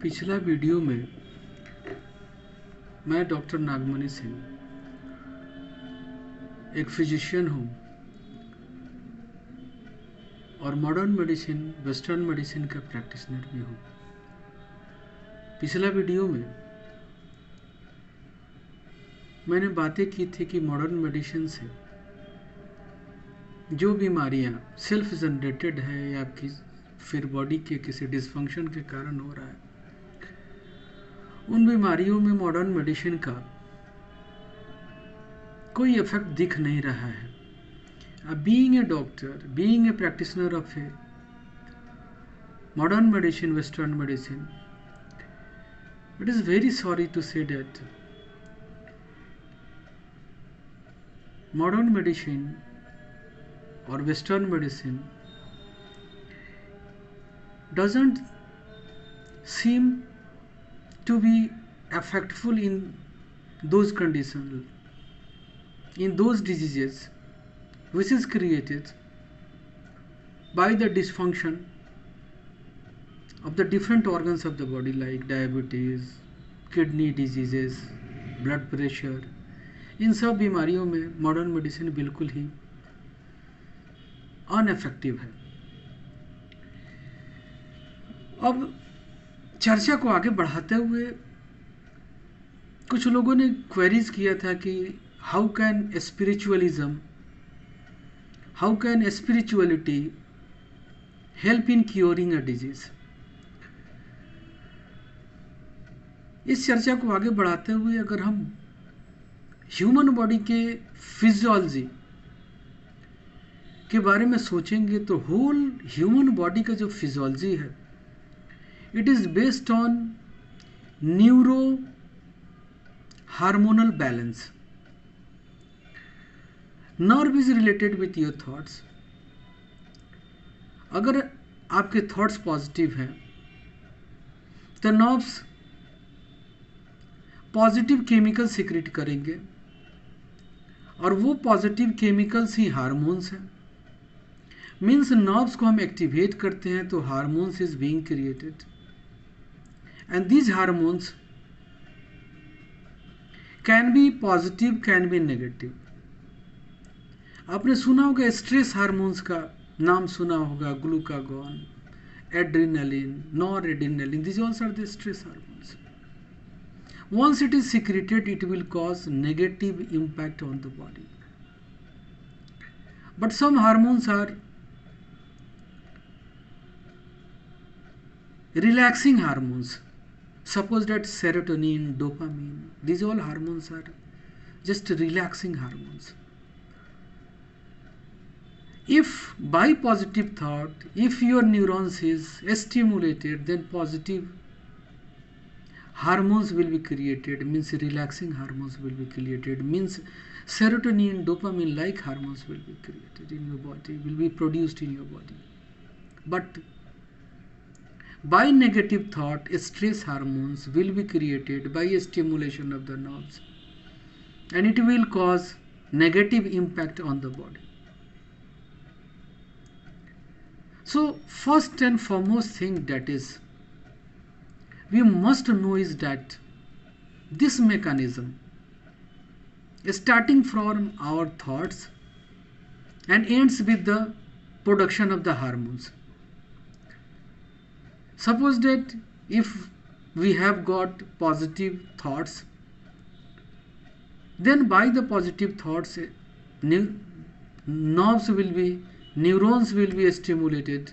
पिछला वीडियो में मैं डॉक्टर नागमणि सिंह एक फिजिशियन हूँ और मॉडर्न मेडिसिन वेस्टर्न मेडिसिन का प्रैक्टिशनर भी हूँ। पिछला वीडियो में मैंने बातें की थी कि मॉडर्न मेडिसिन से जो बीमारियाँ सेल्फ जनरेटेड है या फिर बॉडी के किसी डिसफंक्शन के कारण हो रहा है, उन बीमारियों में मॉडर्न मेडिसिन का कोई इफेक्ट दिख नहीं रहा है। Being a doctor, being a practitioner of A modern medicine, western medicine, it is very sorry to say that modern medicine or western medicine doesn't seem to be effectful in those conditions, in those diseases which is created by the dysfunction of the different organs of the body like diabetes, kidney diseases, blood pressure। इन सब बीमारियों में modern medicine बिल्कुल ही अनइफेक्टिव है। अब चर्चा को आगे बढ़ाते हुए कुछ लोगों ने क्वेरीज किया था कि how can spirituality help in curing a disease. इस चर्चा को आगे बढ़ाते हुए अगर हम ह्यूमन बॉडी के फिजियोलॉजी के बारे में सोचेंगे तो होल ह्यूमन बॉडी का जो फिजियोलॉजी है, it is based on neuro hormonal balance. Nerve is related with your thoughts. अगर आपके थॉट्स पॉजिटिव हैं तो नर्व्स पॉजिटिव केमिकल सिक्रेट करेंगे और वो पॉजिटिव केमिकल्स ही हार्मोन्स हैं। मीन्स नर्व्स को हम एक्टिवेट करते हैं तो hormones is being created and these hormones can be positive, can be negative. आपने सुना होगा स्ट्रेस हार्मोन्स का नाम सुना होगा, glucagon, adrenaline, nor adrenaline, these also are the stress hormones. Once it is secreted, it will cause negative impact on the body. But some hormones are relaxing hormones. Suppose that serotonin, dopamine, these all hormones are just relaxing hormones. If by positive thought, if your neurons is stimulated, then positive hormones will be created, means relaxing hormones will be created, means serotonin, dopamine like hormones will be created in your body, will be produced in your body. But by negative thought, stress hormones will be created by a stimulation of the nerves and it will cause negative impact on the body. So first and foremost thing that is we must know is that this mechanism starting from our thoughts and ends with the production of the hormones. Suppose that if we have got positive thoughts, then by the positive thoughts neurons will be stimulated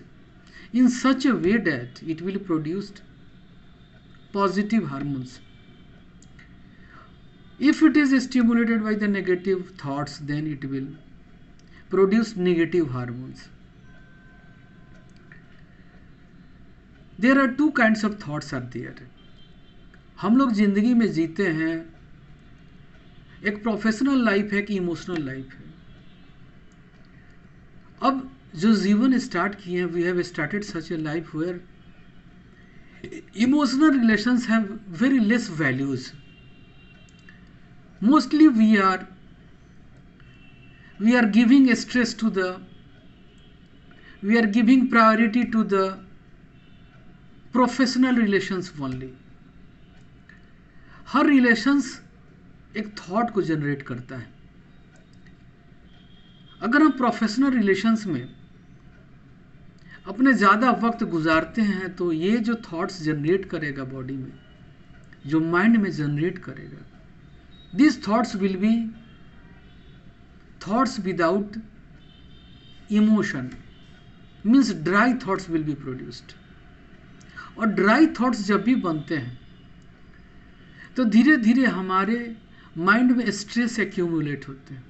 in such a way that it will produce positive hormones. If it is stimulated by the negative thoughts, then it will produce negative hormones. There are two kinds of thoughts are there. हम लोग जिंदगी में जीते हैं, एक professional life है, एक emotional life है। अब जो जीवन स्टार्ट किए हैं, we have started such a life where emotional relations have very less values. Mostly we are giving stress we are giving priority to the professional relations only. Her relations एक thought को generate करता है। अगर हम professional relations में अपने ज़्यादा वक्त गुजारते हैं तो ये जो थॉट्स जनरेट करेगा बॉडी में, जो माइंड में जनरेट करेगा, this thoughts will be thoughts without emotion, means dry thoughts will be produced. और ड्राई थॉट्स जब भी बनते हैं तो धीरे धीरे हमारे माइंड में स्ट्रेस एक्यूमुलेट होते हैं,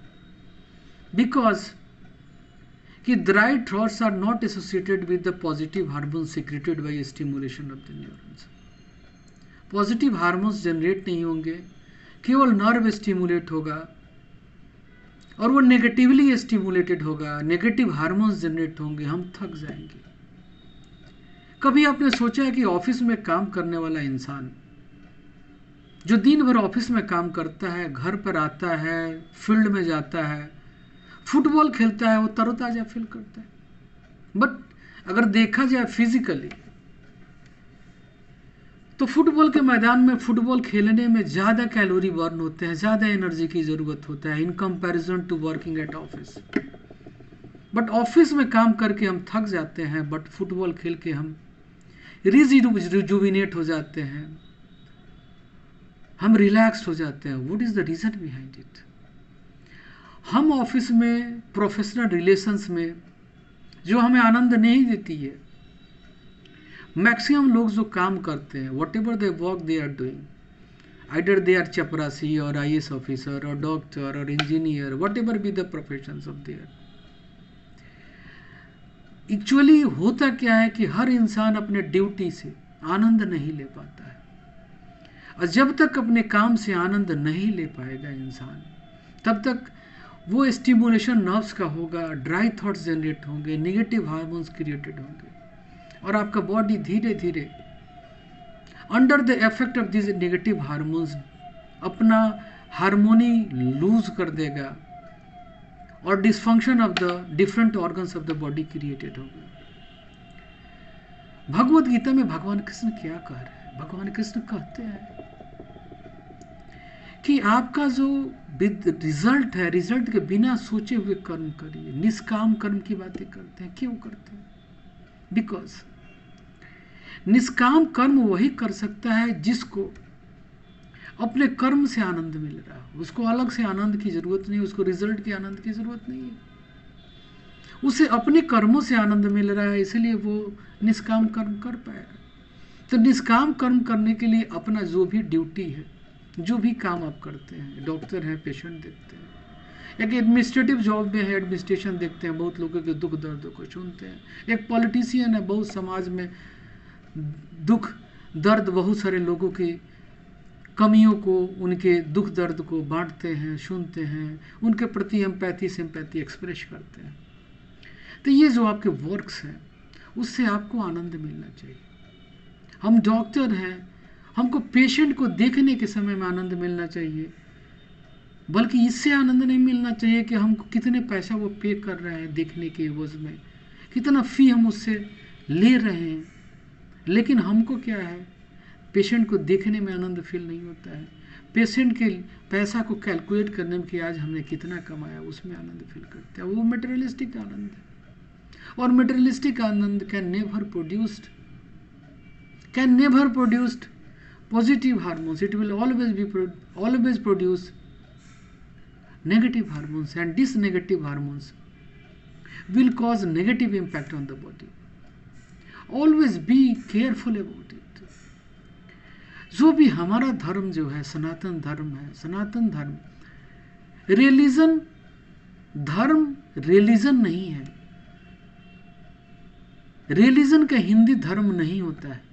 बिकॉज कि dry thoughts are not associated with the positive hormones secreted by stimulation of the neurons. Positive hormones generate नहीं होंगे, केवल नर्व स्टिमुलेट होगा और वो नेगेटिवली स्टिमुलेटेड होगा, नेगेटिव हार्मोन्स जनरेट होंगे, हम थक जाएंगे। कभी आपने सोचा है कि ऑफिस में काम करने वाला इंसान जो दिन भर ऑफिस में काम करता है, घर पर आता है, फील्ड में जाता है, फुटबॉल खेलता है, वो तरोताजा फील करता है। बट अगर देखा जाए फिजिकली तो फुटबॉल के मैदान में फुटबॉल खेलने में ज़्यादा कैलोरी बर्न होते हैं, ज़्यादा एनर्जी की ज़रूरत होता है in comparison to working at office. But office में काम करके हम थक जाते हैं, बट फुटबॉल खेल के हम रिजुविनेट हो जाते हैं, हम रिलैक्स हो जाते हैं। What is the reason behind it? हम ऑफिस में प्रोफेशनल रिलेशंस में जो हमें आनंद नहीं देती है, मैक्सिमम लोग जो काम करते हैं, whatever they work they are doing, either they are चपरासी और IAS ऑफिसर और डॉक्टर और engineer, whatever be the professions of their, actually होता क्या है कि हर इंसान अपने ड्यूटी से आनंद नहीं ले पाता है। और जब तक अपने काम से आनंद नहीं ले पाएगा इंसान, तब तक वो स्टिमुलेशन नर्व्स का होगा, ड्राई थॉट्स जनरेट होंगे, नेगेटिव हार्मोन्स क्रिएटेड होंगे और आपका बॉडी धीरे धीरे under the effect of this negative hormones अपना हार्मोनी लूज कर देगा और dysfunction of the different organs of the body created होगा। भगवत गीता में भगवान कृष्ण क्या कह रहे हैं? भगवान कृष्ण कहते हैं कि आपका जो रिजल्ट है, रिजल्ट के बिना सोचे हुए कर्म करिए। निष्काम कर्म की बातें करते हैं, क्यों करते हैं? बिकॉज निष्काम कर्म वही कर सकता है जिसको अपने कर्म से आनंद मिल रहा हो, उसको अलग से आनंद की जरूरत नहीं, उसको रिजल्ट की आनंद की जरूरत नहीं है, उसे अपने कर्मों से आनंद मिल रहा है, इसलिए वो निष्काम कर्म कर पाएगा। तो निष्काम कर्म करने के लिए अपना जो भी ड्यूटी है, जो भी काम आप करते हैं, डॉक्टर हैं, पेशेंट देखते हैं, एक एडमिनिस्ट्रेटिव जॉब में है, एडमिनिस्ट्रेशन देखते हैं, बहुत लोगों के दुख दर्द को सुनते हैं, एक पॉलिटिशियन है, बहुत समाज में दुख दर्द, बहुत सारे लोगों की कमियों को, उनके दुख दर्द को बांटते हैं, सुनते हैं, उनके प्रति एम्पैथी सिंपैथी एक्सप्रेस करते हैं। तो ये जो आपके वर्क्स हैं उससे आपको आनंद मिलना चाहिए। हम डॉक्टर हैं, हमको पेशेंट को देखने के समय में आनंद मिलना चाहिए, बल्कि इससे आनंद नहीं मिलना चाहिए कि हमको कितने पैसा वो पे कर रहे हैं देखने के एवज में, कितना फ़ी हम उससे ले रहे हैं। लेकिन हमको क्या है, पेशेंट को देखने में आनंद फील नहीं होता है, पेशेंट के पैसा को कैलकुलेट करने में कि आज हमने कितना कमाया, उसमें आनंद फील करते हैं। वो मटेरियलिस्टिक आनंद है, और materialistic Anand can never produced positive hormones. It will always produce negative hormones, and these negative hormones will cause negative impact on the body. Always be careful about it. जो भी हमारा धर्म जो है, सनातन धर्म है, सनातन धर्म रिलीजन, धर्म रिलीजन नहीं है। रिलीजन का हिंदी धर्म नहीं होता है।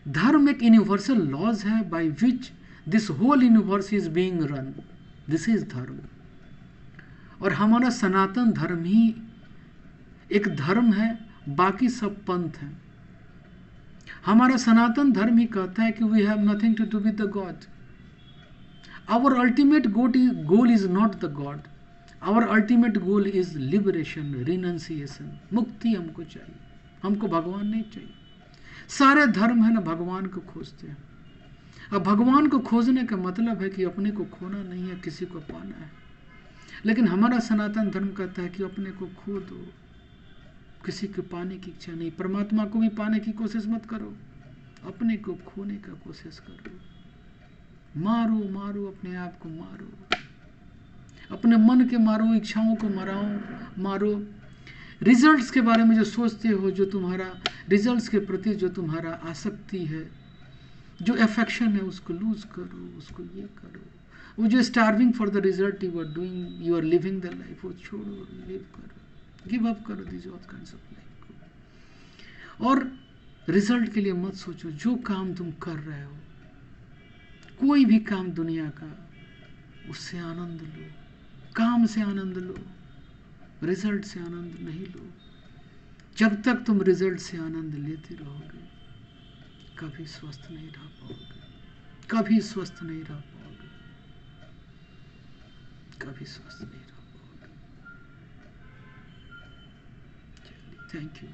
धर्म एक यूनिवर्सल लॉज है by which this whole universe is being run, this is dharma. और हमारा सनातन धर्म ही एक धर्म है, बाकी सब पंथ हैं। हमारा सनातन धर्म ही कहता है कि we have nothing to do with the God. Our ultimate goal is not the God, our ultimate goal is liberation, renunciation, मुक्ति हमको चाहिए, हमको भगवान नहीं चाहिए। सारे धर्म है ना भगवान को खोजते हैं। अब भगवान को खोजने का मतलब है कि अपने को खोना नहीं है, किसी को पाना है। लेकिन हमारा सनातन धर्म कहता है कि अपने को खो दो, किसी को पाने की इच्छा नहीं। परमात्मा को भी पाने की कोशिश मत करो, अपने को खोने का कोशिश करो। मारो मारो, अपने आप को मारो, अपने मन के मारो, इच्छाओं को मारो। रिजल्ट्स के बारे में जो सोचते हो, जो तुम्हारा रिजल्ट्स के प्रति जो तुम्हारा आसक्ति है, जो अफेक्शन है, उसको लूज करो, उसको ये करो। वो जो starving for the result you are doing, you are living the life, वो छोड़ो, लिव करो, गिव अप करो this all kinds of life को। और रिजल्ट के लिए मत सोचो। जो काम तुम कर रहे हो, कोई भी काम दुनिया का, उससे आनंद लो, काम से आनंद लो, रिजल्ट से आनंद नहीं लो। जब तक तुम रिजल्ट से आनंद लेते रहोगे, कभी स्वस्थ नहीं रह पाओगे, कभी स्वस्थ नहीं रह पाओगे, कभी स्वस्थ नहीं रह पाओगे। Thank you.